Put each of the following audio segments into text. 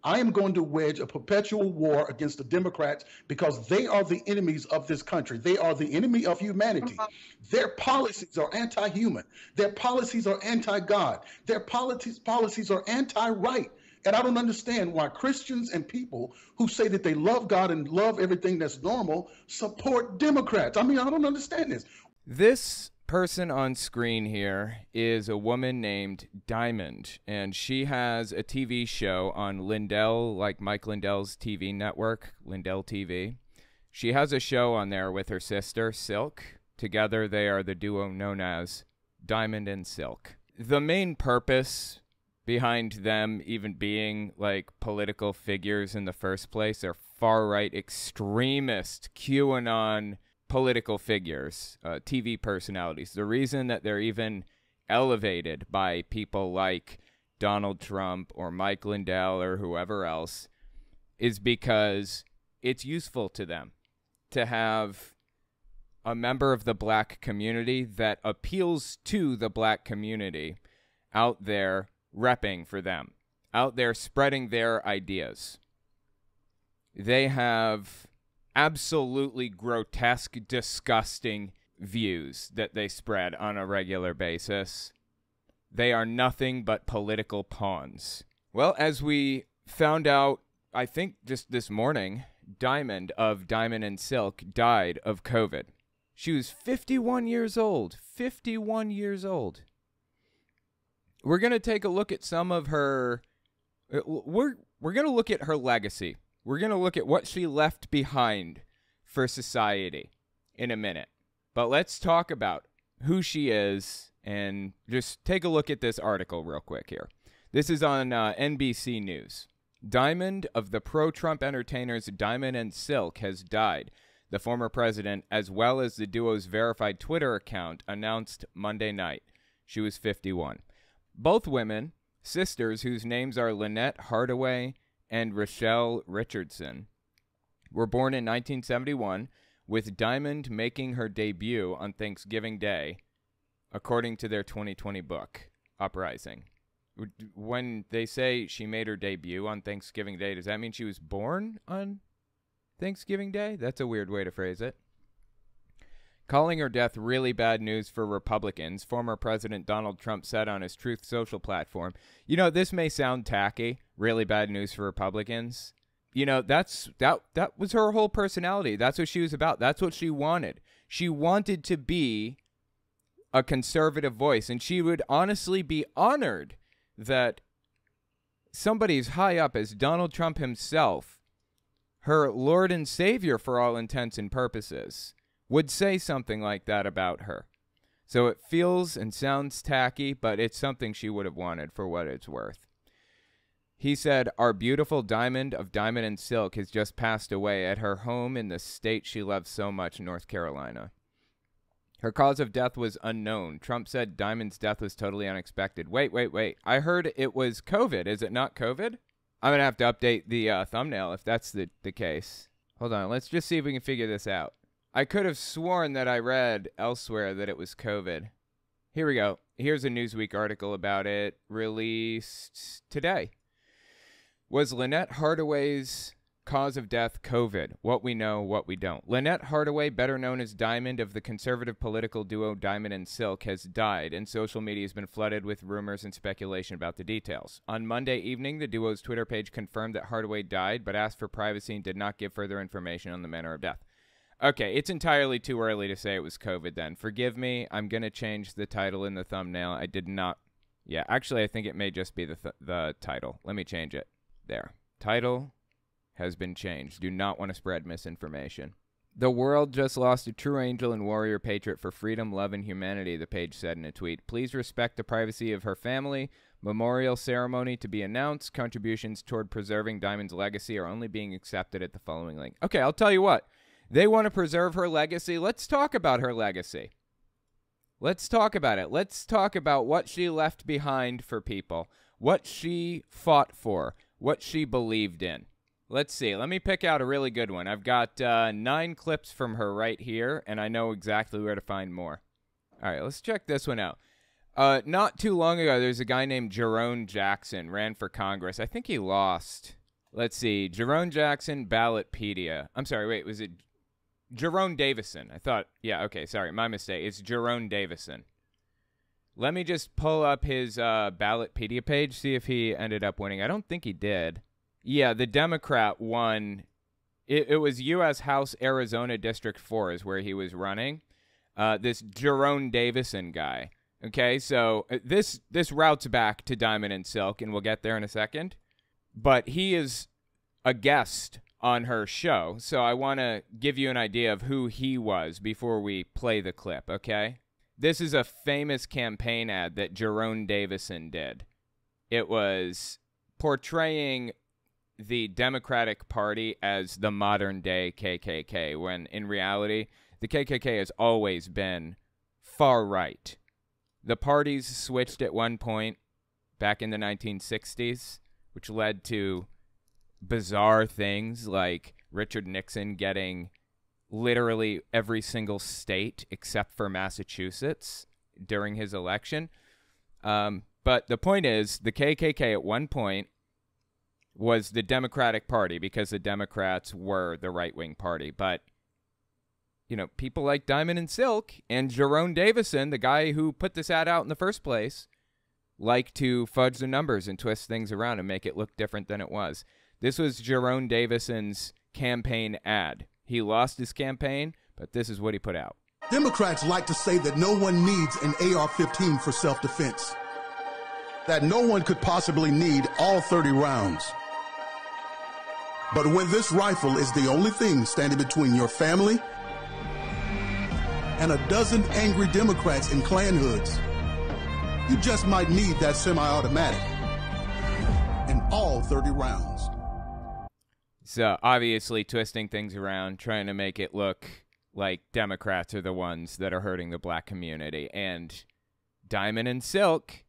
I am going to wage a perpetual war against the Democrats because they are the enemies of this country. They are the enemy of humanity. Their policies are anti-human. Their policies are anti-God. Their policies are anti-right. And I don't understand why Christians and people who say that they love God and love everything that's normal support Democrats. I mean, I don't understand this. This person on screen here is a woman named Diamond, and she has a TV show on Lindell, like Mike Lindell's TV network, Lindell TV. She has a show on there with her sister, Silk. Together, they are the duo known as Diamond and Silk. The main purpose behind them even being like political figures in the first place are far-right extremist QAnon political figures, TV personalities. The reason that they're even elevated by people like Donald Trump or Mike Lindell or whoever else is because it's useful to them to have a member of the black community that appeals to the black community out there repping for them, out there spreading their ideas. They have absolutely grotesque, disgusting views that they spread on a regular basis. They are nothing but political pawns. Well, as we found out, I think just this morning, Diamond of Diamond and Silk died of COVID. She was 51 years old. 51 years old. We're going to take a look at some of her... We're going to look at her legacy. We're going to look at what she left behind for society in a minute. But let's talk about who she is and just take a look at this article real quick here. This is on NBC News. Diamond of the pro-Trump entertainers Diamond and Silk has died. The former president, as well as the duo's verified Twitter account, announced Monday night. She was 51. Both women, sisters whose names are Lynette Hardaway and Rochelle Richardson, were born in 1971, with Diamond making her debut on Thanksgiving Day, according to their 2020 book, Uprising. When they say she made her debut on Thanksgiving Day, does that mean she was born on Thanksgiving Day? That's a weird way to phrase it. Calling her death really bad news for Republicans, former President Donald Trump said on his Truth Social platform. You know, this may sound tacky, really bad news for Republicans. You know, that was her whole personality. That's what she was about. That's what she wanted. She wanted to be a conservative voice, and she would honestly be honored that somebody as high up as Donald Trump himself, her Lord and Savior for all intents and purposes, would say something like that about her. So it feels and sounds tacky, but it's something she would have wanted for what it's worth. He said, "Our beautiful Diamond of Diamond and Silk has just passed away at her home in the state she loves so much, North Carolina. Her cause of death was unknown. Trump said Diamond's death was totally unexpected." Wait. I heard it was COVID. Is it not COVID? I'm going to have to update the thumbnail if that's the case. Hold on. Let's just see if we can figure this out. I could have sworn that I read elsewhere that it was COVID. Here we go. Here's a Newsweek article about it, released today. Was Lynette Hardaway's cause of death COVID? What we know, what we don't. Lynette Hardaway, better known as Diamond of the conservative political duo Diamond and Silk, has died, and social media has been flooded with rumors and speculation about the details. On Monday evening, the duo's Twitter page confirmed that Hardaway died, but asked for privacy and did not give further information on the manner of death. Okay, it's entirely too early to say it was COVID then. Forgive me, I'm going to change the title in the thumbnail. I did not... Yeah, actually, I think it may just be the title. Let me change it. There. Title has been changed. Do not want to spread misinformation. The world just lost a true angel and warrior patriot for freedom, love, and humanity, the page said in a tweet. Please respect the privacy of her family. Memorial ceremony to be announced. Contributions toward preserving Diamond's legacy are only being accepted at the following link. Okay, I'll tell you what. They want to preserve her legacy. Let's talk about her legacy. Let's talk about it. Let's talk about what she left behind for people, what she fought for, what she believed in. Let's see. Let me pick out a really good one. I've got 9 clips from her right here, and I know exactly where to find more. All right, let's check this one out. Not too long ago, there's a guy named Jerome Jackson, ran for Congress. I think he lost. Let's see. Jerome Jackson, Ballotpedia. I'm sorry, wait, was it Jerome Davison? I thought, yeah, okay, sorry, my mistake. It's Jerome Davison. Let me just pull up his Ballotpedia page, see if he ended up winning. I don't think he did. Yeah, the Democrat won. It was U.S. House Arizona District 4 is where he was running. This Jerome Davison guy. Okay, so this routes back to Diamond and Silk, and we'll get there in a second. But he is a guest on her show, so I want to give you an idea of who he was before we play the clip, okay? This is a famous campaign ad that Jerome Davison did. It was portraying the Democratic Party as the modern-day KKK, when in reality, the KKK has always been far right. The parties switched at one point back in the 1960s, which led to bizarre things like Richard Nixon getting literally every single state except for Massachusetts during his election. But the point is, the KKK at one point was the Democratic Party because the Democrats were the right-wing party. But, you know, people like Diamond and Silk and Jerome Davison, the guy who put this ad out in the first place, like to fudge the numbers and twist things around and make it look different than it was. This was Jerome Davison's campaign ad. He lost his campaign, but this is what he put out. Democrats like to say that no one needs an AR-15 for self-defense, that no one could possibly need all 30 rounds. But when this rifle is the only thing standing between your family and a dozen angry Democrats in Klan hoods, you just might need that semi-automatic and all 30 rounds. So obviously twisting things around, trying to make it look like Democrats are the ones that are hurting the black community. And Diamond and Silk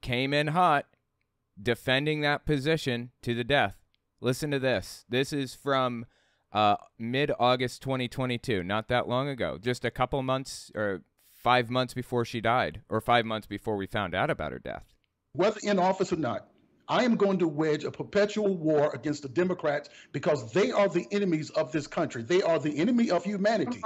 came in hot, defending that position to the death. Listen to this. This is from mid-August 2022, not that long ago, just a couple months or 5 months before she died, or 5 months before we found out about her death. Whether in office or not, I am going to wage a perpetual war against the Democrats because they are the enemies of this country. They are the enemy of humanity.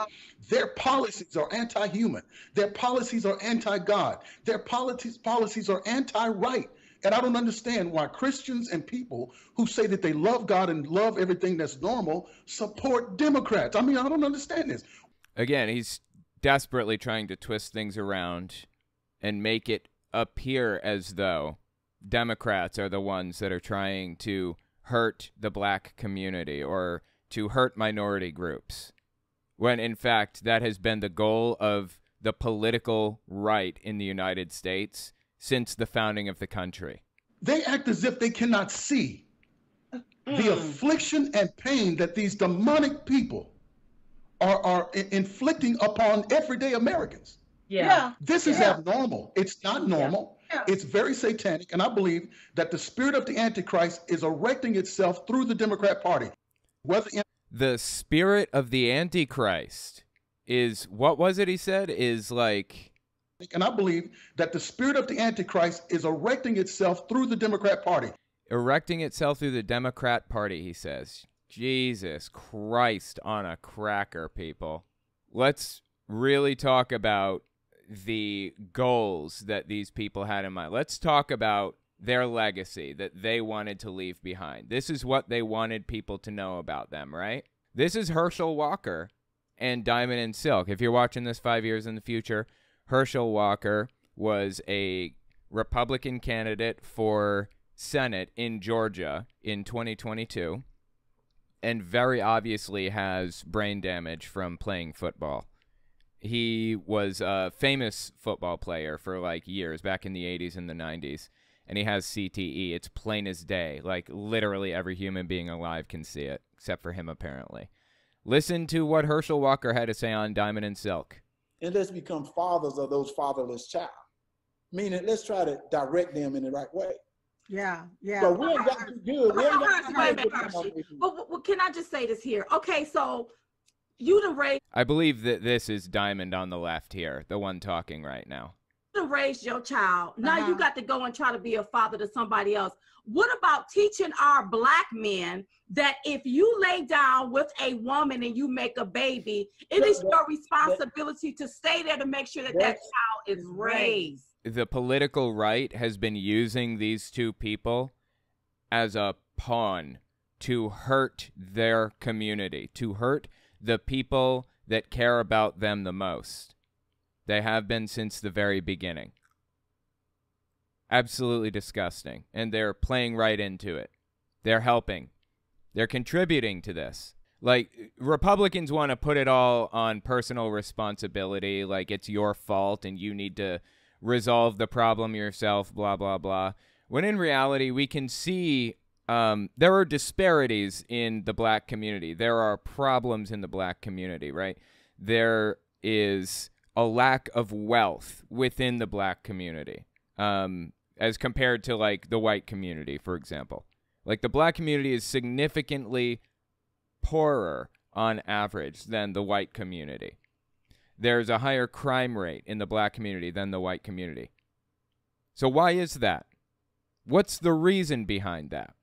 Their policies are anti-human. Their policies are anti-God. Their policies are anti-right. And I don't understand why Christians and people who say that they love God and love everything that's normal support Democrats. I mean, I don't understand this. Again, he's desperately trying to twist things around and make it appear as though Democrats are the ones that are trying to hurt the black community or to hurt minority groups, when in fact that has been the goal of the political right in the United States since the founding of the country. They act as if they cannot see the affliction and pain that these demonic people are inflicting upon everyday Americans. Yeah. This is abnormal. It's not normal. Yeah. It's very satanic. And I believe that the spirit of the Antichrist is erecting itself through the Democrat Party. The spirit of the Antichrist is, what was it he said, is like... And I believe that the spirit of the Antichrist is erecting itself through the Democrat Party. Erecting itself through the Democrat Party, he says. Jesus Christ on a cracker, people. Let's really talk about the goals that these people had in mind. Let's talk about their legacy that they wanted to leave behind. This is what they wanted people to know about them, right? This is Herschel Walker and Diamond and Silk. If you're watching this 5 years in the future, Herschel Walker was a Republican candidate for Senate in Georgia in 2022 and very obviously has brain damage from playing football. He was a famous football player for like years back in the 80s and the 90s, and he has CTE. It's plain as day. Like literally every human being alive can see it, except for him apparently. Listen to what Herschel Walker had to say on Diamond and Silk. And let's become fathers of those fatherless child. Meaning, let's try to direct them in the right way. Yeah, yeah. So we ain't got to be good. We ain't got to be good. But can I just say this here? Okay, so you done raised. I believe that this is Diamond on the left here, the one talking right now. raised your child. Now you got to go and try to be a father to somebody else. What about teaching our Black men that if you lay down with a woman and you make a baby, it is your responsibility to stay there to make sure that that child is raised? The political right has been using these two people as a pawn to hurt their community, to hurt the people that care about them the most. They have been since the very beginning. Absolutely disgusting. And they're playing right into it. They're helping. They're contributing to this. Like, Republicans want to put it all on personal responsibility, like it's your fault and you need to resolve the problem yourself, blah, blah, blah. When in reality, we can see there are disparities in the Black community. There are problems in the Black community, right? There is a lack of wealth within the Black community as compared to, like, the white community, for example. Like, the Black community is significantly poorer on average than the white community. There's a higher crime rate in the Black community than the white community. So why is that? What's the reason behind that?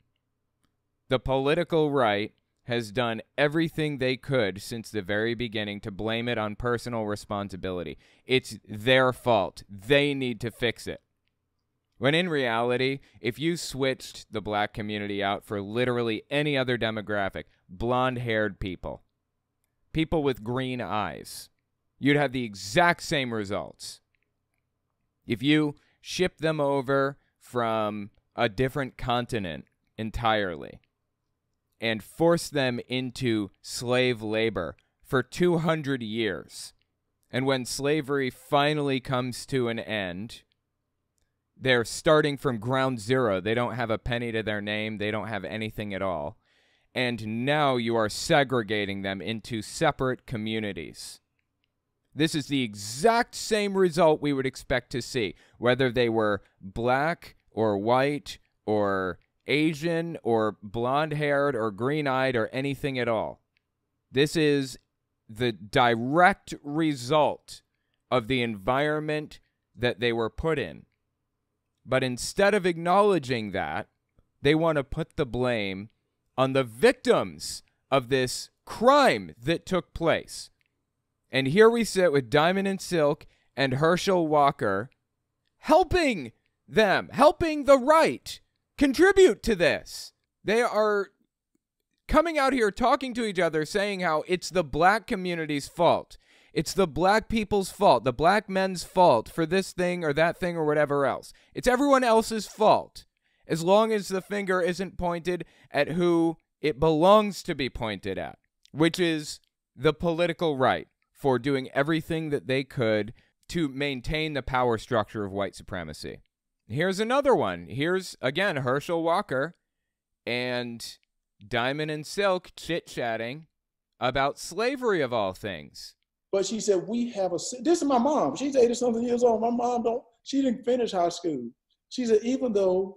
The political right has done everything they could since the very beginning to blame it on personal responsibility. It's their fault. They need to fix it. When in reality, if you switched the Black community out for literally any other demographic, blonde-haired people, people with green eyes, you'd have the exact same results. If you ship them over from a different continent entirely and force them into slave labor for 200 years, and when slavery finally comes to an end, they're starting from ground zero. They don't have a penny to their name. They don't have anything at all. And now you are segregating them into separate communities. This is the exact same result we would expect to see, whether they were Black or white or Asian or blonde-haired or green-eyed or anything at all. This is the direct result of the environment that they were put in. But instead of acknowledging that, they want to put the blame on the victims of this crime that took place. And here we sit with Diamond and Silk and Herschel Walker helping them, helping the right contribute to this. They are coming out here talking to each other saying how it's the Black community's fault. It's the Black people's fault, the Black men's fault for this thing or that thing or whatever else. It's everyone else's fault, as long as the finger isn't pointed at who it belongs to be pointed at, which is the political right, for doing everything that they could to maintain the power structure of white supremacy. Here's another one. Here's, again, Herschel Walker and Diamond and Silk chit-chatting about slavery of all things. But she said, we have a, this is my mom. She's 80-something years old. My mom she didn't finish high school. She said, even though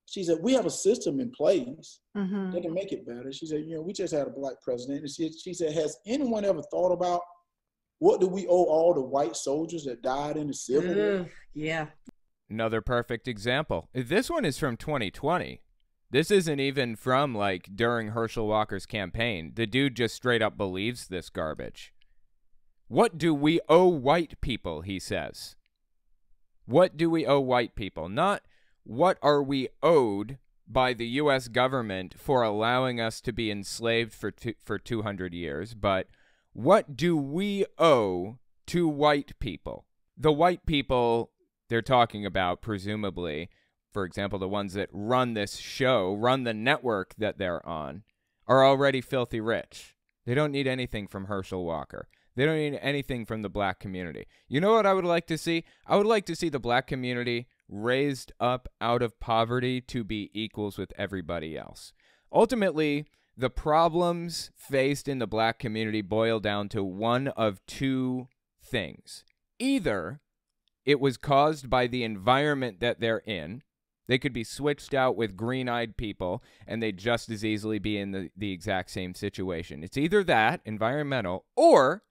she said, we have a system in place that can make it better. She said, we just had a Black president. And she said, has anyone ever thought about what do we owe all the white soldiers that died in the Civil War? Yeah. Another perfect example. This one is from 2020. This isn't even from, like, during Herschel Walker's campaign. The dude just straight up believes this garbage. What do we owe white people, he says. What do we owe white people? Not what are we owed by the U.S. government for allowing us to be enslaved for 200 years, but what do we owe to white people? The white people they're talking about, presumably, for example, the ones that run this show, run the network that they're on, are already filthy rich. They don't need anything from Herschel Walker. They don't need anything from the Black community. You know what I would like to see? I would like to see the Black community raised up out of poverty to be equals with everybody else. Ultimately, the problems faced in the Black community boil down to one of two things. Either it was caused by the environment that they're in. They could be switched out with green-eyed people, and they'd just as easily be in the exact same situation. It's either that, environmental, or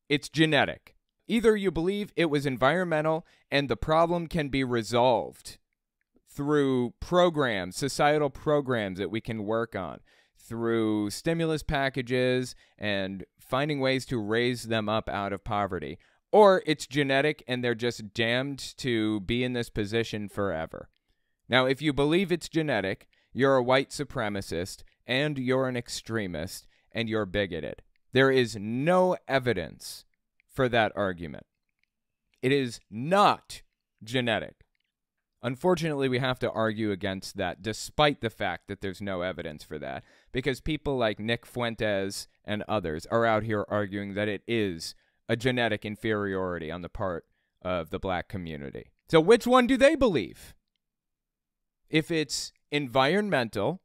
it's genetic. either you believe it was environmental and the problem can be resolved through programs, societal programs that we can work on, through stimulus packages and finding ways to raise them up out of poverty, or it's genetic and they're just damned to be in this position forever. Now, if you believe it's genetic, you're a white supremacist and you're an extremist and you're bigoted. There is no evidence for that argument. It is not genetic. Unfortunately, we have to argue against that, despite the fact that there's no evidence for that, because people like Nick Fuentes and others are out here arguing that it is a genetic inferiority on the part of the black community. So which one do they believe? If it's environmental,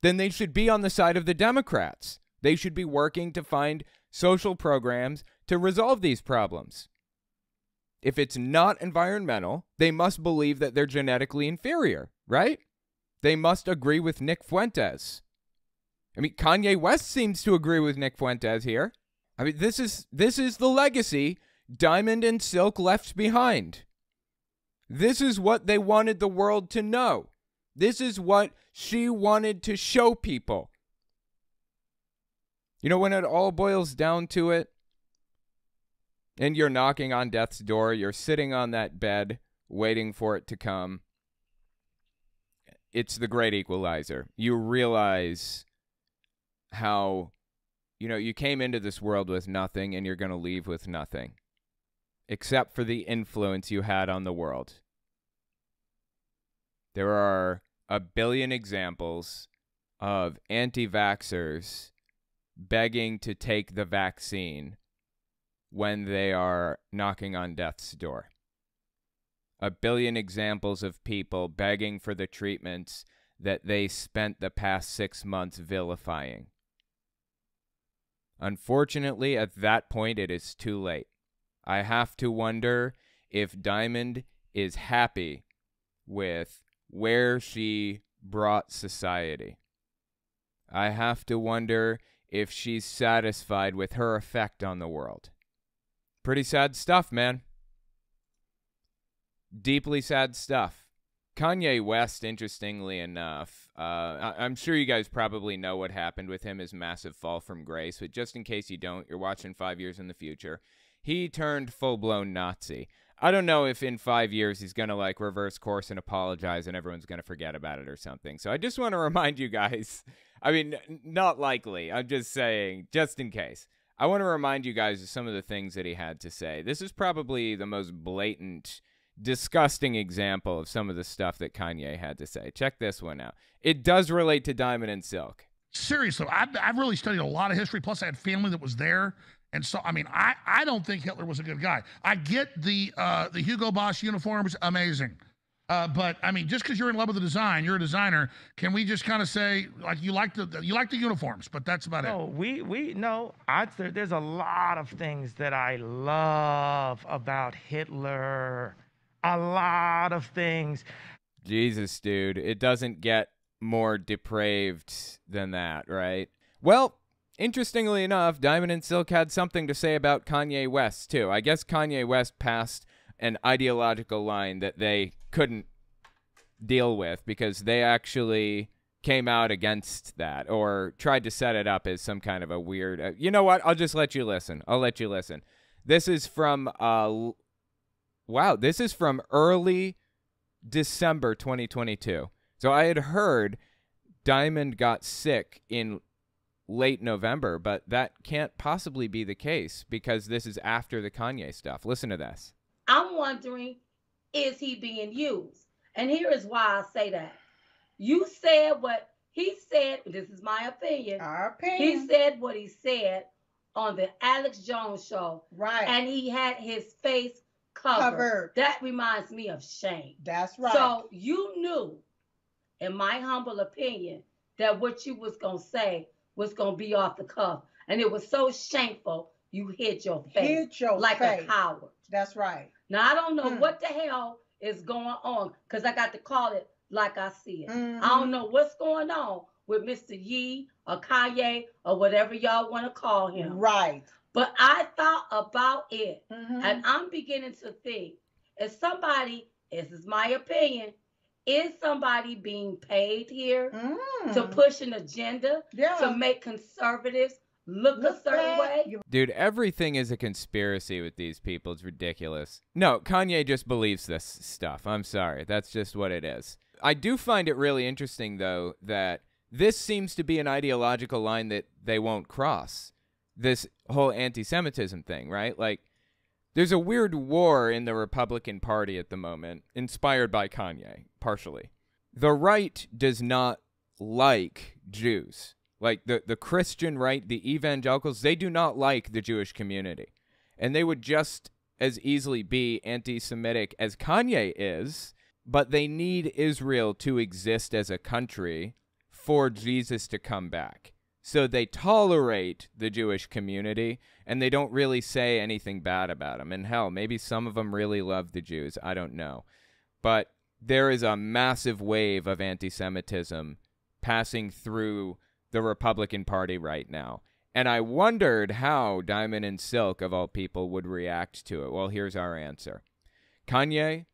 then they should be on the side of the Democrats. They should be working to find social programs to resolve these problems. If it's not environmental, they must believe that they're genetically inferior, right? They must agree with Nick Fuentes. I mean, Kanye West seems to agree with Nick Fuentes here. I mean, this is the legacy Diamond and Silk left behind. This is what they wanted the world to know. This is what she wanted to show people. You know, when it all boils down to it, and you're knocking on death's door, you're sitting on that bed waiting for it to come, it's the great equalizer. You realize how, you know, you came into this world with nothing and you're going to leave with nothing, except for the influence you had on the world. There are a billion examples of anti-vaxxers begging to take the vaccine when they are knocking on death's door. A billion examples of people begging for the treatments that they spent the past 6 months vilifying. Unfortunately, at that point, it is too late. I have to wonder if Diamond is happy with where she brought society. I have to wonder if she's satisfied with her effect on the world. Pretty sad stuff, man. Deeply sad stuff. Kanye West, interestingly enough, I'm sure you guys probably know what happened with him, his massive fall from grace, but just in case you don't, you're watching 5 years in the future. He turned full-blown Nazi. I don't know if in 5 years he's going to like reverse course and apologize and everyone's going to forget about it or something. So I just want to remind you guys, I mean, not likely. I'm just saying, just in case. I want to remind you guys of some of the things that he had to say. This is probably the most blatant, disgusting example of some of the stuff that Kanye had to say. Check this one out. It does relate to Diamond and Silk. Seriously, I've really studied a lot of history. Plus, I had family that was there. And so, I mean, I don't think Hitler was a good guy. I get the Hugo Boss uniforms, amazing. But I mean, just because you're in love with the design, you're a designer. Can we just kind of say, like, you like the uniforms, but that's about it? There's a lot of things that I love about Hitler. A lot of things. Jesus, dude, it doesn't get more depraved than that, right? Well, interestingly enough, Diamond and Silk had something to say about Kanye West, too. I guess Kanye West passed an ideological line that they couldn't deal with because they actually came out against that or tried to set it up as some kind of a weird... you know what? I'll just let you listen. I'll let you listen. This is from... wow, this is from early December 2022. So I had heard Diamond got sick in late November, but that can't possibly be the case because this is after the Kanye stuff. Listen to this. I'm wondering, is he being used? And here is why I say that. You said what he said. This is my opinion. Our opinion. He said what he said on the Alex Jones show. Right. And he had his face covered. That reminds me of shame. That's right. So you knew, in my humble opinion, that what you was going to say was going to be off the cuff. And it was so shameful, you hid your face. Like a coward. That's right. Now, I don't know what the hell is going on, because I got to call it like I see it. I don't know what's going on with Mr. Yee or Kanye or whatever y'all want to call him. Right. But I thought about it, and I'm beginning to think, if somebody, this is my opinion, is somebody being paid here to push an agenda to make conservatives look a certain way? Dude, everything is a conspiracy with these people. It's ridiculous. No, Kanye just believes this stuff. I'm sorry. That's just what it is. I do find it really interesting, though, that this seems to be an ideological line that they won't cross. This whole anti-Semitism thing, right? Like, there's a weird war in the Republican Party at the moment, inspired by Kanye, partially. The right does not like Jews. Like, the Christian right, the evangelicals, they do not like the Jewish community. And they would just as easily be anti-Semitic as Kanye is, but they need Israel to exist as a country for Jesus to come back. So they tolerate the Jewish community, and they don't really say anything bad about them. And hell, maybe some of them really love the Jews. I don't know. But there is a massive wave of anti-Semitism passing through the Republican Party right now. And I wondered how Diamond and Silk, of all people, would react to it. Well, here's our answer. Kanye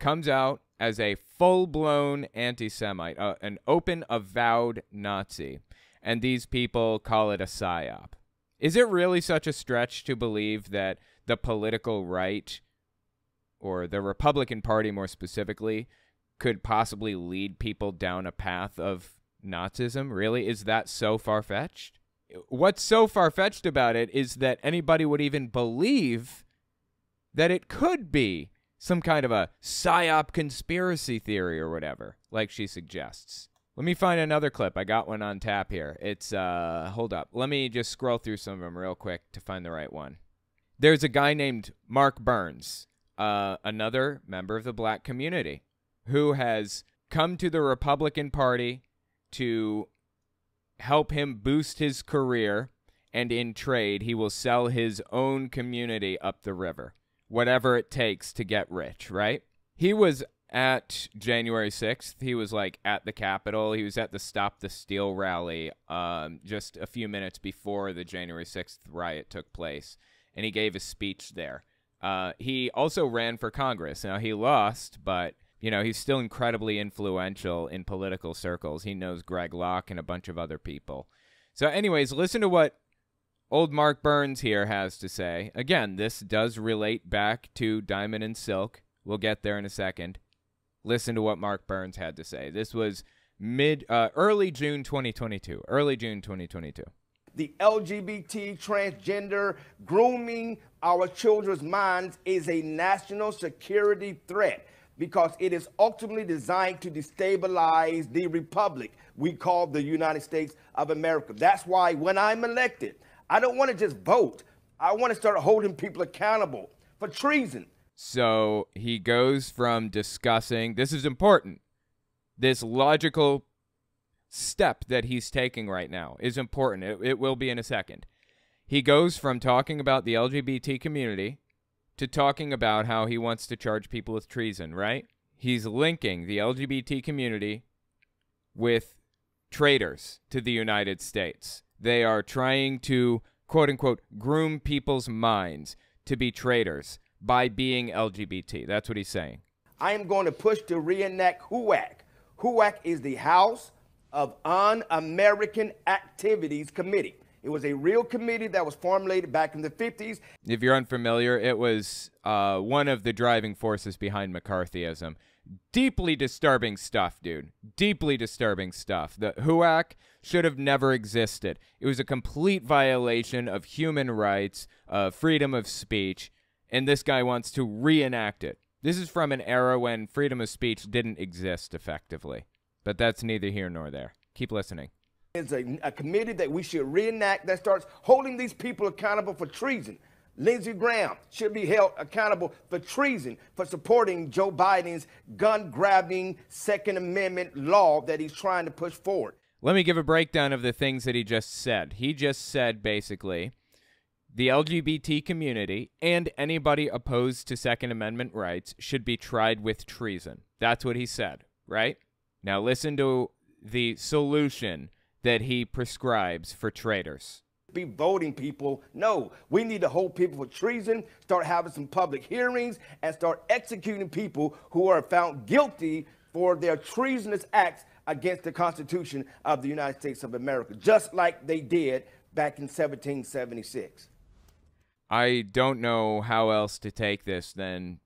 comes out as a full-blown anti-Semite, an open, avowed Nazi. And these people call it a psyop. Is it really such a stretch to believe that the political right, or the Republican Party more specifically, could possibly lead people down a path of Nazism? Really? Is that so far-fetched? What's so far-fetched about it is that anybody would even believe that it could be some kind of a psyop conspiracy theory or whatever, like she suggests. Let me find another clip. I got one on tap here. It's, hold up. Let me just scroll through some of them real quick to find the right one. There's a guy named Mark Burns, another member of the black community, who has come to the Republican Party to help him boost his career, and in trade, he will sell his own community up the river, whatever it takes to get rich, right? He was at January 6th. He was like at the Capitol. He was at the Stop the Steal rally just a few minutes before the January 6th riot took place, and he gave a speech there. He also ran for Congress. Now, he lost, but, you know, he's still incredibly influential in political circles. He knows Greg Locke and a bunch of other people. So anyways, listen to what old Mark Burns here has to say. Again, this does relate back to Diamond and Silk. We'll get there in a second. Listen to what Mark Burns had to say. This was early June 2022. Early June 2022. The LGBT, transgender, grooming our children's minds is a national security threat because it is ultimately designed to destabilize the republic we call the United States of America. That's why when I'm elected, I don't want to just vote. I want to start holding people accountable for treason. So he goes from discussing, this is important, this logical step that he's taking right now is important. It will be in a second. He goes from talking about the LGBT community to talking about how he wants to charge people with treason, right? He's linking the LGBT community with traitors to the United States. They are trying to, quote-unquote, groom people's minds to be traitors by being LGBT. That's what he's saying. I am going to push to reenact HUAC. HUAC is the House of Un-American Activities Committee. It was a real committee that was formulated back in the 50s. If you're unfamiliar, it was one of the driving forces behind McCarthyism. Deeply disturbing stuff, dude. Deeply disturbing stuff. The HUAC should have never existed. It was a complete violation of human rights, freedom of speech, and this guy wants to reenact it. This is from an era when freedom of speech didn't exist effectively. But that's neither here nor there. Keep listening. It's a committee that we should reenact that starts holding these people accountable for treason. Lindsey Graham should be held accountable for treason for supporting Joe Biden's gun-grabbing Second Amendment law that he's trying to push forward. Let me give a breakdown of the things that he just said. He just said, basically, the LGBT community and anybody opposed to Second Amendment rights should be tried with treason. That's what he said, right? Now listen to the solution that he prescribes for traitors. be voting people. No, we need to hold people for treason, start having some public hearings, and start executing people who are found guilty for their treasonous acts against the Constitution of the United States of America, just like they did back in 1776. I don't know how else to take this than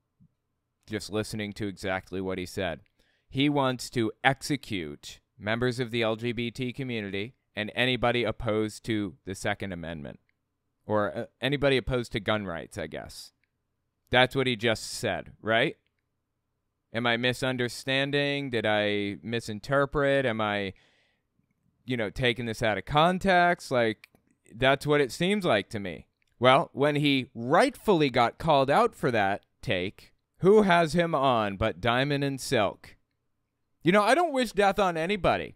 just listening to exactly what he said. He wants to execute members of the LGBT community and anybody opposed to the Second Amendment, or anybody opposed to gun rights, I guess. That's what he just said, right? Am I misunderstanding? Did I misinterpret? Am I, taking this out of context? Like, that's what it seems like to me. Well, when he rightfully got called out for that take, who has him on but Diamond and Silk? I don't wish death on anybody.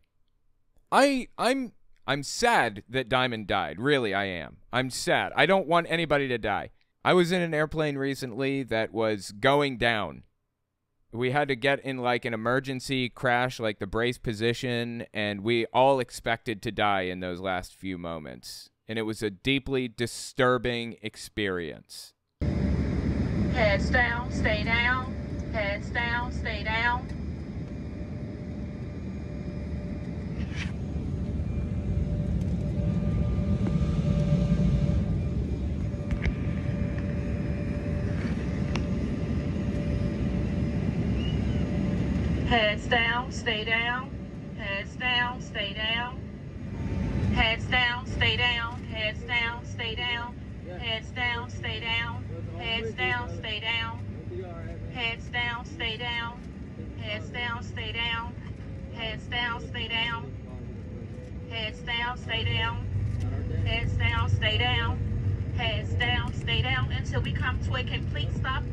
I'm sad that Diamond died. Really, I am. I'm sad. I don't want anybody to die. I was in an airplane recently that was going down. We had to get in like an emergency crash, like the brace position, and we all expected to die in those last few moments. And it was a deeply disturbing experience. Heads down, stay down. Heads down, stay down. Heads down, stay down. Heads down, stay down. Heads down, stay down. Heads down, stay down. Heads down, stay down. Heads down, stay down. Heads down, stay down. Heads down, stay down. Heads down, stay down. Heads down, stay down. Heads down, stay down. Heads down, stay down until we come to a complete stop.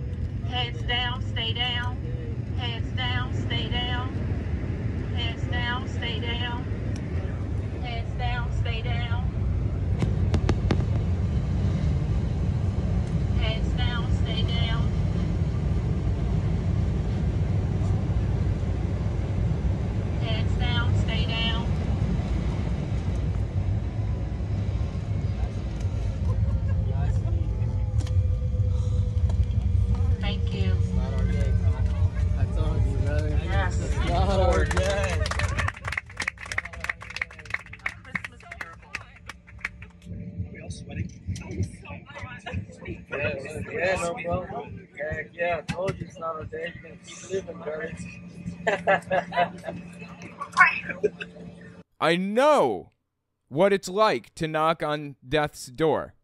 Heads down, stay down. Heads down, stay down. Heads down, stay down. Heads down, stay down. Heads down, stay down. Heads down, stay down. Thank you. Yes. Yeah, no problem. Yeah, I told you it's not our day. You're gonna keep living, brother. I know what it's like to knock on death's door,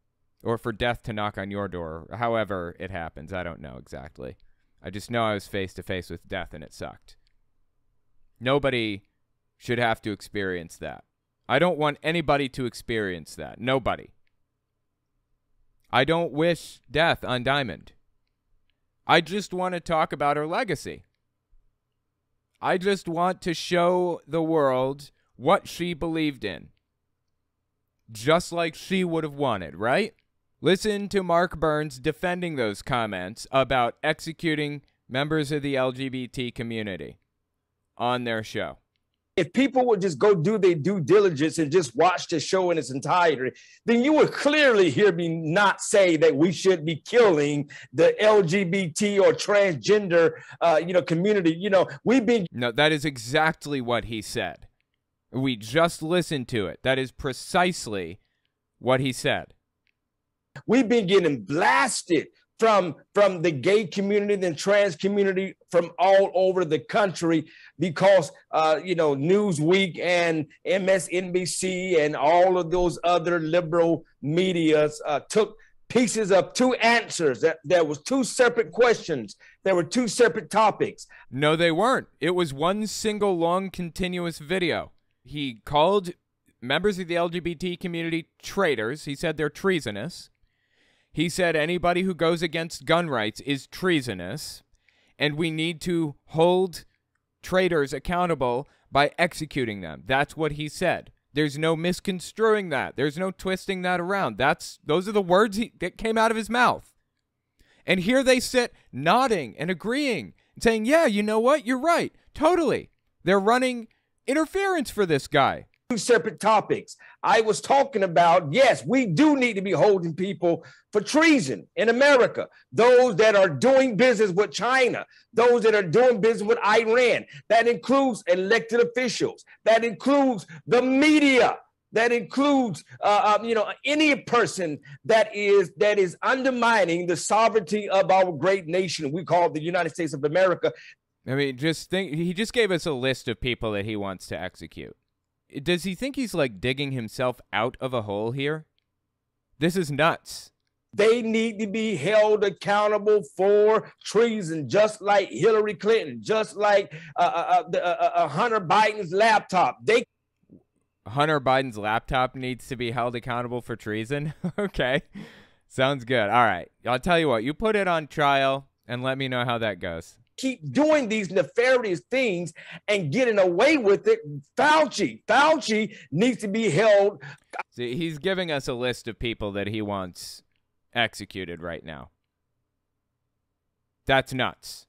or for death to knock on your door, however it happens. I don't know exactly. I just know I was face to face with death and it sucked. Nobody should have to experience that. I don't want anybody to experience that. Nobody. I don't wish death on Diamond. I just want to talk about her legacy. I just want to show the world what she believed in. Just like she would have wanted, right? Listen to Mark Burns defending those comments about executing members of the LGBT community on their show. If people would just go do their due diligence and just watch the show in its entirety, then you would clearly hear me not say that we should be killing the LGBT or transgender, community. We've been. No, that is exactly what he said. We just listened to it. That is precisely what he said. We've been getting blasted from the gay community and trans community from all over the country because, Newsweek and MSNBC and all of those other liberal medias took pieces of two answers. There was two separate questions. There were two separate topics. No, they weren't. It was one single long continuous video. He called members of the LGBT community traitors. He said they're treasonous. He said anybody who goes against gun rights is treasonous, and we need to hold traitors accountable by executing them. That's what he said. There's no misconstruing that. There's no twisting that around. Those are the words that came out of his mouth. And here they sit nodding and agreeing and saying, yeah, you know what? You're right. Totally. They're running interference for this guy. Two separate topics. I was talking about, yes, we do need to be holding people for treason in America. Those that are doing business with China, those that are doing business with Iran. That includes elected officials. That includes the media. That includes, any person that is undermining the sovereignty of our great nation we call the United States of America. I mean, just think, he just gave us a list of people that he wants to execute. Does he think he's like digging himself out of a hole here? This is nuts. They need to be held accountable for treason, just like Hillary Clinton, just like Hunter Biden's laptop. Hunter Biden's laptop needs to be held accountable for treason? Okay. Sounds good. All right. I'll tell you what. You put it on trial and let me know how that goes. Keep doing these nefarious things and getting away with it. Fauci needs to be held. See, he's giving us a list of people that he wants executed right now. That's nuts.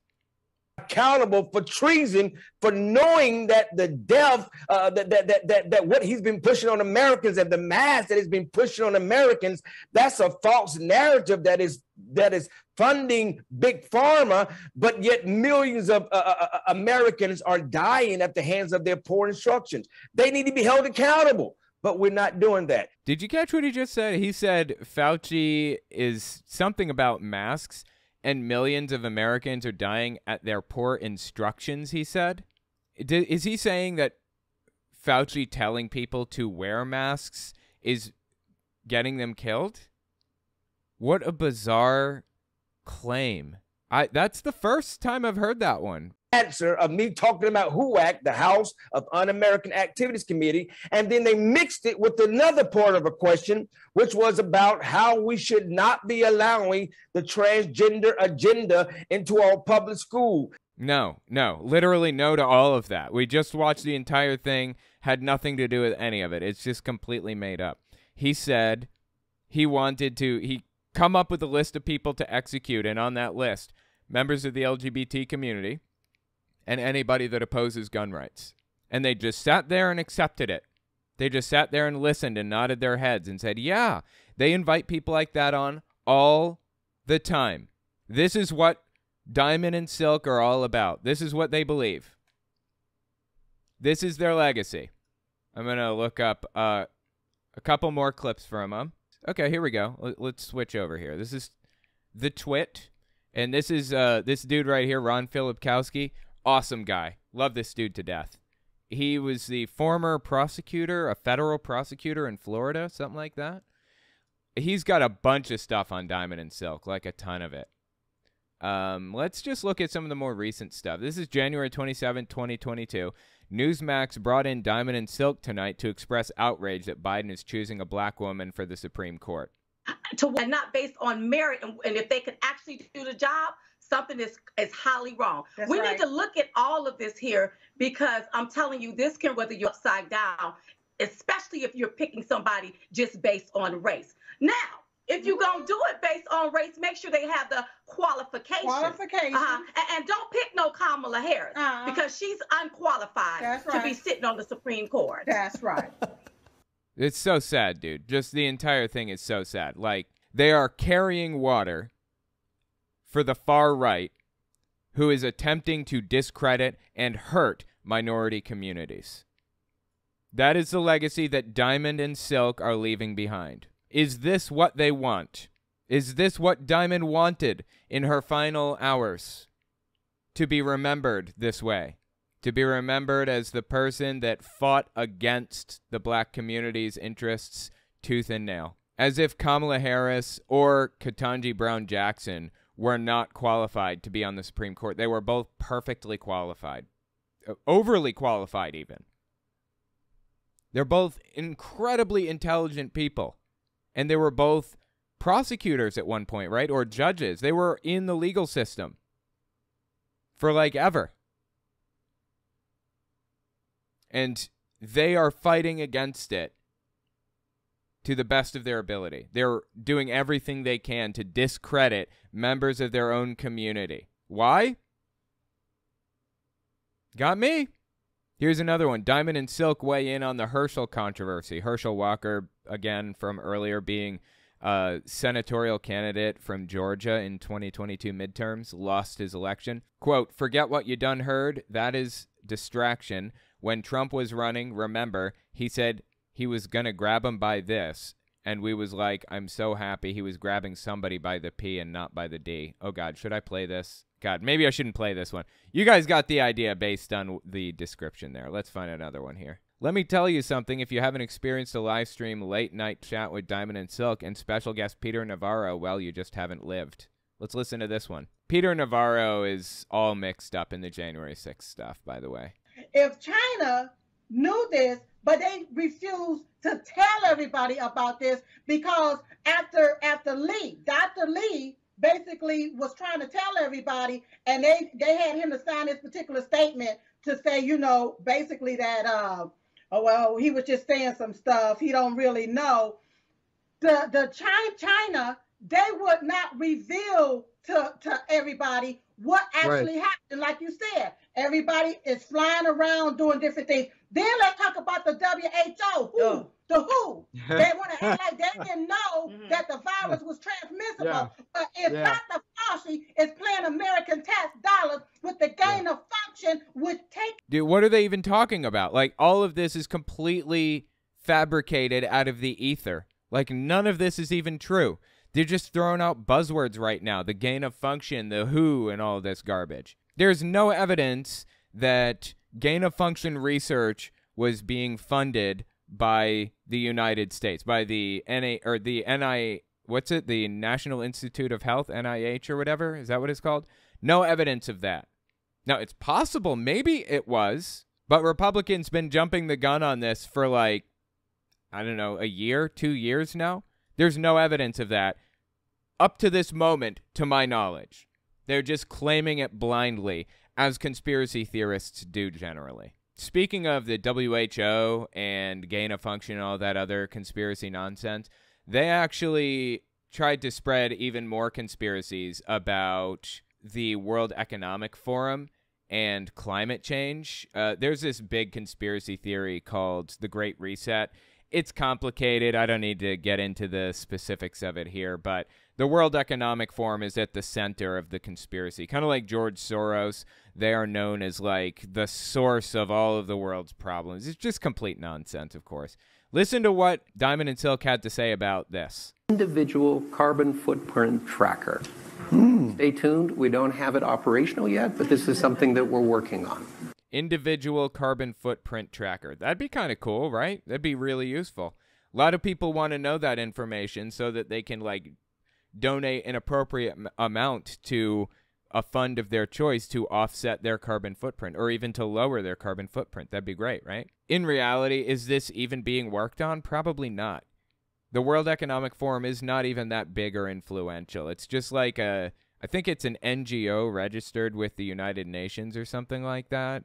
Accountable for treason, for knowing that the death, that what he's been pushing on Americans and the mass that has been pushing on Americans, that's a false narrative that is funding big pharma, but yet millions of Americans are dying at the hands of their poor instructions. They need to be held accountable, but we're not doing that. Did you catch what he just said? He said Fauci is something about masks and millions of Americans are dying at their poor instructions, he said. Is he saying that Fauci telling people to wear masks is getting them killed? What a bizarre claim. That's the first time I've heard that one. Answer of me talking about HUAC, the House of Un-American Activities Committee, and then they mixed it with another part of a question, which was about how we should not be allowing the transgender agenda into our public school. No, literally no to all of that. We just watched the entire thing, had nothing to do with any of it. It's just completely made up. He said he come up with a list of people to execute, and on that list, members of the LGBT community, and anybody that opposes gun rights. And they just sat there and accepted it. They just sat there and listened and nodded their heads and said, yeah, they invite people like that on all the time. This is what Diamond and Silk are all about. This is what they believe. This is their legacy. I'm going to look up a couple more clips from them. Okay, here we go. Let's switch over here. This is The Twit. And this is this dude right here, Ron Filipkowski. Awesome guy. Love this dude to death. He was the former prosecutor, a federal prosecutor in Florida, something like that. He's got a bunch of stuff on Diamond and Silk, like a ton of it. Let's just look at some of the more recent stuff. This is January 27, 2022. Newsmax brought in Diamond and Silk tonight to express outrage that Biden is choosing a black woman for the Supreme Court. And not based on merit, and if they can actually do the job, something is highly wrong. We need to look at all of this here, because I'm telling you, this can whether you're upside down, especially if you're picking somebody just based on race. Now, if you're going to do it based on race, make sure they have the qualifications. And don't pick no Kamala Harris, because she's unqualified to be sitting on the Supreme Court. That's right. It's so sad, dude. Just the entire thing is so sad. Like, they are carrying water for the far right, who is attempting to discredit and hurt minority communities. That is the legacy that Diamond and Silk are leaving behind. Is this what they want? Is this what Diamond wanted in her final hours? To be remembered this way. To be remembered as the person that fought against the black community's interests tooth and nail. As if Kamala Harris or Ketanji Brown Jackson were not qualified to be on the Supreme Court. They were both perfectly qualified. Overly qualified, even. They're both incredibly intelligent people. And they were both prosecutors at one point, right? Or judges. They were in the legal system for like ever. And they are fighting against it to the best of their ability. They're doing everything they can to discredit members of their own community. Why? Got me. Here's another one. Diamond and Silk weigh in on the Herschel controversy. Herschel Walker, again, from earlier being a senatorial candidate from Georgia in 2022 midterms, lost his election. Quote, "Forget what you done heard. That is distraction. When Trump was running, remember, he said he was going to grab him by this. And we was like, I'm so happy he was grabbing somebody by the P and not by the D. Oh, God, should I play this? God, maybe I shouldn't play this one. You guys got the idea based on the description there. Let's find another one here. Let me tell you something. If you haven't experienced a live stream late night chat with Diamond and Silk and special guest Peter Navarro, well, you just haven't lived. Let's listen to this one. Peter Navarro is all mixed up in the January 6th stuff, by the way. If China knew this, but they refused to tell everybody about this because after Lee, Dr. Lee basically was trying to tell everybody, and they had him to sign this particular statement to say, you know, basically that, oh, well, he was just saying some stuff. He don't really know. The China, they would not reveal to everybody what actually happened. Like you said, everybody is flying around doing different things. Then let's talk about the WHO. The WHO. They want to act like they didn't know that the virus was transmissible. Yeah. But if Dr. Fauci is playing American tax dollars with the gain of function, which take... Dude, what are they even talking about? Like, all of this is completely fabricated out of the ether. Like, none of this is even true. They're just throwing out buzzwords right now. The gain of function, the WHO, and all this garbage. There's no evidence that gain of function research was being funded by the United States, by the what's it? The National Institute of Health, NIH or whatever? Is that what it's called? No evidence of that. Now, it's possible. Maybe it was, but Republicans been jumping the gun on this for like, I don't know, a year, 2 years now. There's no evidence of that up to this moment, to my knowledge. They're just claiming it blindly, as conspiracy theorists do generally. Speaking of the WHO and gain of function and all that other conspiracy nonsense, they actually tried to spread even more conspiracies about the World Economic Forum and climate change. There's this big conspiracy theory called the Great Reset. It's complicated. I don't need to get into the specifics of it here, but the World Economic Forum is at the center of the conspiracy. Kind of like George Soros, they are known as like the source of all of the world's problems. It's just complete nonsense, of course. Listen to what Diamond and Silk had to say about this. Individual carbon footprint tracker. Stay tuned. We don't have it operational yet, but this is something that we're working on. Individual carbon footprint tracker. That'd be kind of cool, right? That'd be really useful. A lot of people want to know that information so that they can like donate an appropriate amount to a fund of their choice to offset their carbon footprint or even to lower their carbon footprint. That'd be great, right? In reality, is this even being worked on? Probably not. The World Economic Forum is not even that big or influential. It's just like I think it's an NGO registered with the United Nations or something like that.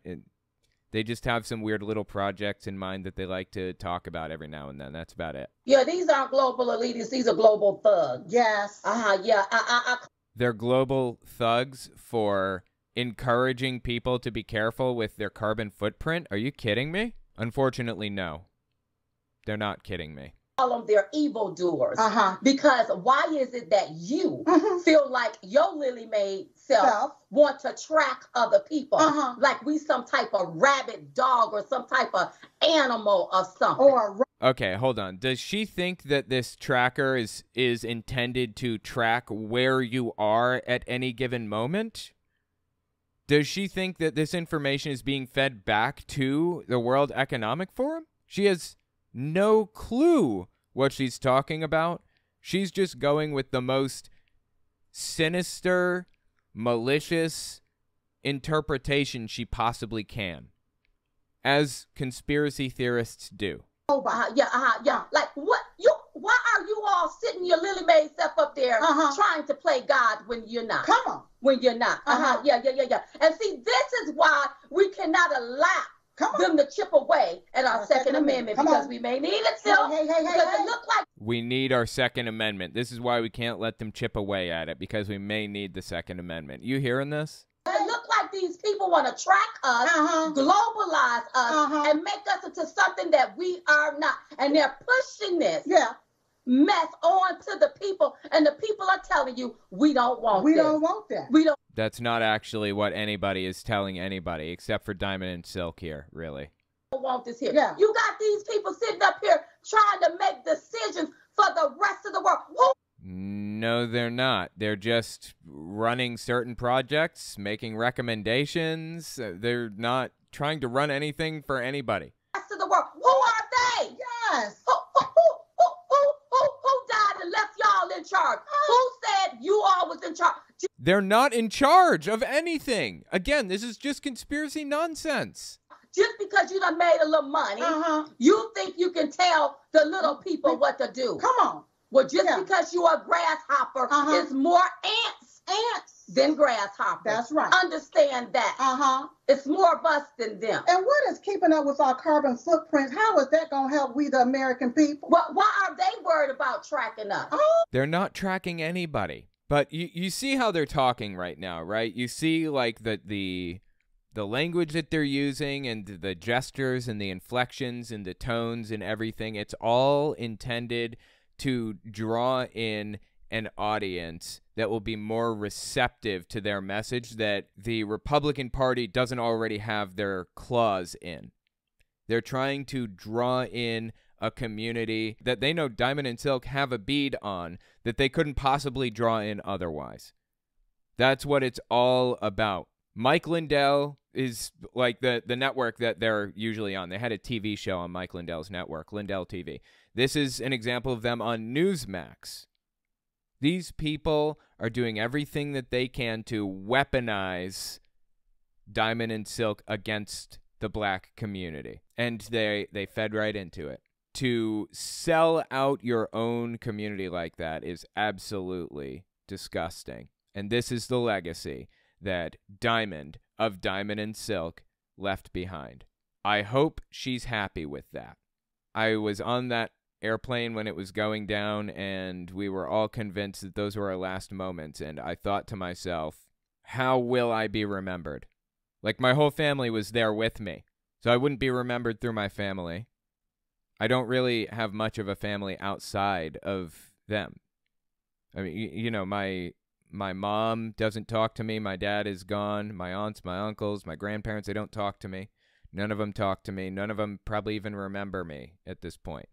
They just have some weird little projects in mind that they like to talk about every now and then. That's about it. Yeah, these aren't global elitists. These are global thugs. Yes. Yeah. They're global thugs for encouraging people to be careful with their carbon footprint. Are you kidding me? Unfortunately, no. They're not kidding me. Call them their evildoers. Because why is it that you feel like your Lily Mae self want to track other people like we some type of rabid dog or some type of animal or something? Okay, hold on. Does she think that this tracker is intended to track where you are at any given moment? Does she think that this information is being fed back to the World Economic Forum? She has no clue what she's talking about. She's just going with the most sinister, malicious interpretation she possibly can, as conspiracy theorists do. Yeah. Like what? Why are you all sitting your Lily Mae self up there trying to play God when you're not? Come on. When you're not. Yeah. And see, this is why we cannot allow them to chip away at our Second Amendment because we may need it still. Because it look like we need our Second Amendment. This is why we can't let them chip away at it because we may need the Second Amendment. You hearing this? It look like these people want to track us, globalize us, and make us into something that we are not. And they're pushing this mess on to the people, and the people are telling you, we don't want We don't want that. We don't. That's not actually what anybody is telling anybody, except for Diamond and Silk here, really. Want this here. Yeah. You got these people sitting up here trying to make decisions for the rest of the world. Who? No, they're not. They're just running certain projects, making recommendations. They're not trying to run anything for anybody. Rest of the world. Who are they? Yes. Who died and left y'all in charge? Who said you all was in charge? They're not in charge of anything. Again, this is just conspiracy nonsense. Just because you done made a little money, you think you can tell the little people what to do. Come on. Well, just because you are a grasshopper, it's more ants than grasshoppers. That's right. Understand that. It's more of us than them. And what is keeping up with our carbon footprint? How is that going to help we, the American people? Well, why are they worried about tracking us? They're not tracking anybody. But you see how they're talking right now, right? You see, like, the language that they're using and the gestures and the inflections and the tones and everything. It's all intended to draw in an audience that will be more receptive to their message that the Republican Party doesn't already have their claws in. They're trying to draw in a community that they know Diamond and Silk have a bead on that they couldn't possibly draw in otherwise. That's what it's all about. Mike Lindell is like the network that they're usually on. They had a TV show on Mike Lindell's network, Lindell TV. This is an example of them on Newsmax. These people are doing everything that they can to weaponize Diamond and Silk against the black community. And they fed right into it. To sell out your own community like that is absolutely disgusting. And this is the legacy that Diamond of Diamond and Silk left behind. I hope she's happy with that. I was on that airplane when it was going down, and we were all convinced that those were our last moments, and I thought to myself, how will I be remembered? Like, my whole family was there with me, so I wouldn't be remembered through my family. I don't really have much of a family outside of them. I mean, you know, my mom doesn't talk to me. My dad is gone. My aunts, my uncles, my grandparents, they don't talk to me. None of them talk to me. None of them probably even remember me at this point.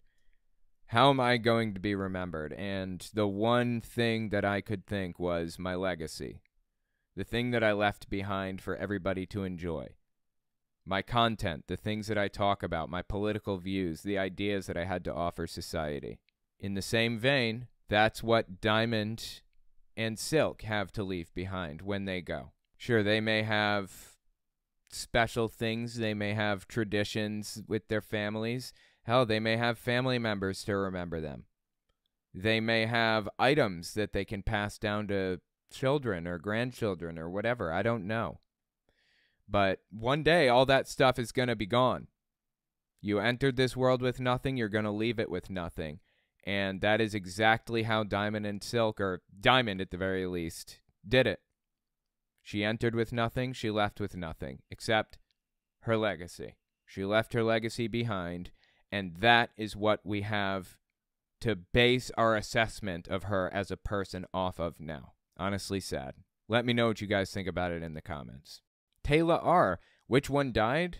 How am I going to be remembered? And the one thing that I could think was my legacy. The thing that I left behind for everybody to enjoy. My content, the things that I talk about, my political views, the ideas that I had to offer society. In the same vein, that's what Diamond and Silk have to leave behind when they go. Sure, they may have special things. They may have traditions with their families. Hell, they may have family members to remember them. They may have items that they can pass down to children or grandchildren or whatever. I don't know. But one day, all that stuff is going to be gone. You entered this world with nothing, you're going to leave it with nothing. And that is exactly how Diamond and Silk, or Diamond at the very least, did it. She entered with nothing, she left with nothing, except her legacy. She left her legacy behind, and that is what we have to base our assessment of her as a person off of now. Honestly sad. Let me know what you guys think about it in the comments. Taylor R., which one died?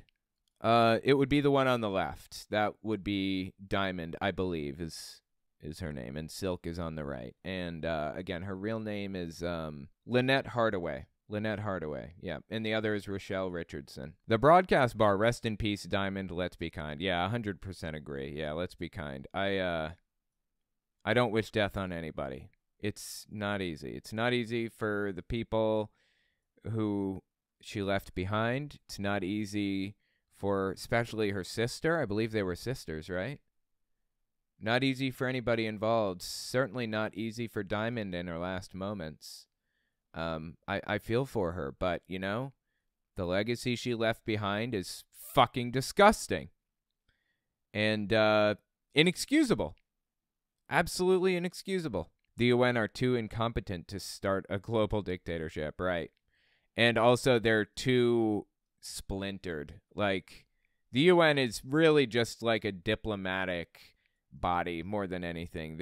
It would be the one on the left. That would be Diamond, I believe, is her name, and Silk is on the right. And again, her real name is Lynette Hardaway. Lynette Hardaway, yeah. And the other is Rochelle Richardson. The broadcast bar, rest in peace, Diamond, let's be kind. Yeah, 100% agree. Yeah, let's be kind. I don't wish death on anybody. It's not easy. It's not easy for the people who she left behind. It's not easy for especially her sister. I believe they were sisters, right? Not easy for anybody involved. Certainly not easy for Diamond in her last moments. I feel for her, but, you know, the legacy she left behind is fucking disgusting. And inexcusable. Absolutely inexcusable. The UN are too incompetent to start a global dictatorship, right? And also they're too splintered. Like, the UN is really just like a diplomatic body more than anything.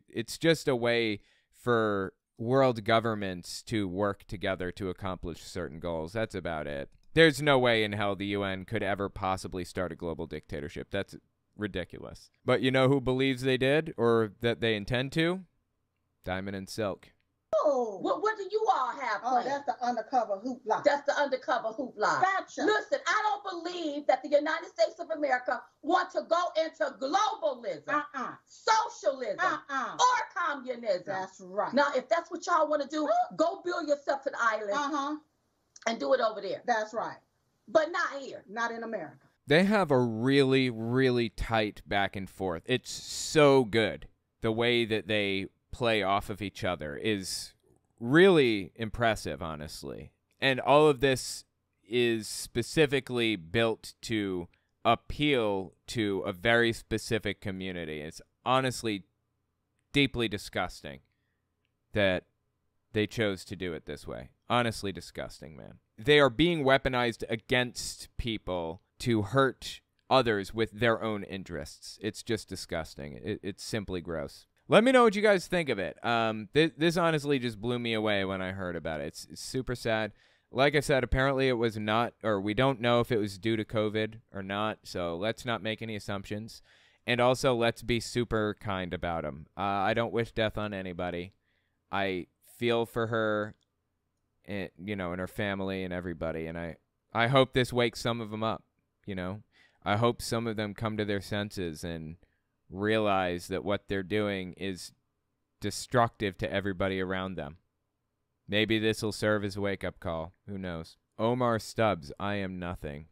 It's just a way for world governments to work together to accomplish certain goals. That's about it. There's no way in hell the UN could ever possibly start a global dictatorship. That's ridiculous. But you know who believes they did, or that they intend to? Diamond and Silk. Oh, what do you all have planned? Oh, that's the undercover hoopla. That's the undercover hoopla. Gotcha. Listen, I don't believe that the United States of America want to go into globalism, socialism, or communism. That's right. Now, if that's what y'all want to do, go build yourself an island and do it over there. That's right. But not here. Not in America. They have a really, really tight back and forth. It's so good. The way that they play off of each other is really impressive, honestly. And all of this is specifically built to appeal to a very specific community. It's honestly deeply disgusting that they chose to do it this way. Honestly disgusting, man. They are being weaponized against people to hurt others with their own interests. It's just disgusting. It's simply gross. Let me know what you guys think of it. This honestly just blew me away when I heard about it. It's super sad. Like I said, apparently it was not, or we don't know if it was due to COVID or not, so let's not make any assumptions. And also, let's be super kind about them. I don't wish death on anybody. I feel for her, and, you know, and her family and everybody, and I hope this wakes some of them up, you know? I hope some of them come to their senses and realize that what they're doing is destructive to everybody around them. Maybe this will serve as a wake-up call. Who knows? Omar Stubbs, I am nothing.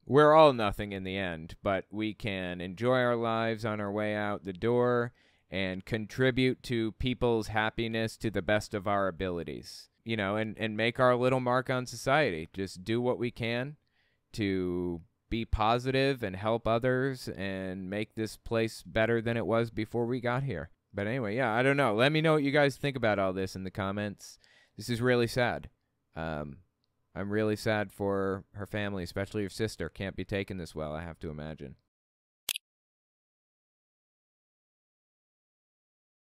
We're all nothing in the end, but we can enjoy our lives on our way out the door and contribute to people's happiness to the best of our abilities. You know, and make our little mark on society. Just do what we can to be positive and help others and make this place better than it was before we got here. But anyway, yeah, I don't know. Let me know what you guys think about all this in the comments. This is really sad. I'm really sad for her family, especially her sister. Can't be taken this well, I have to imagine.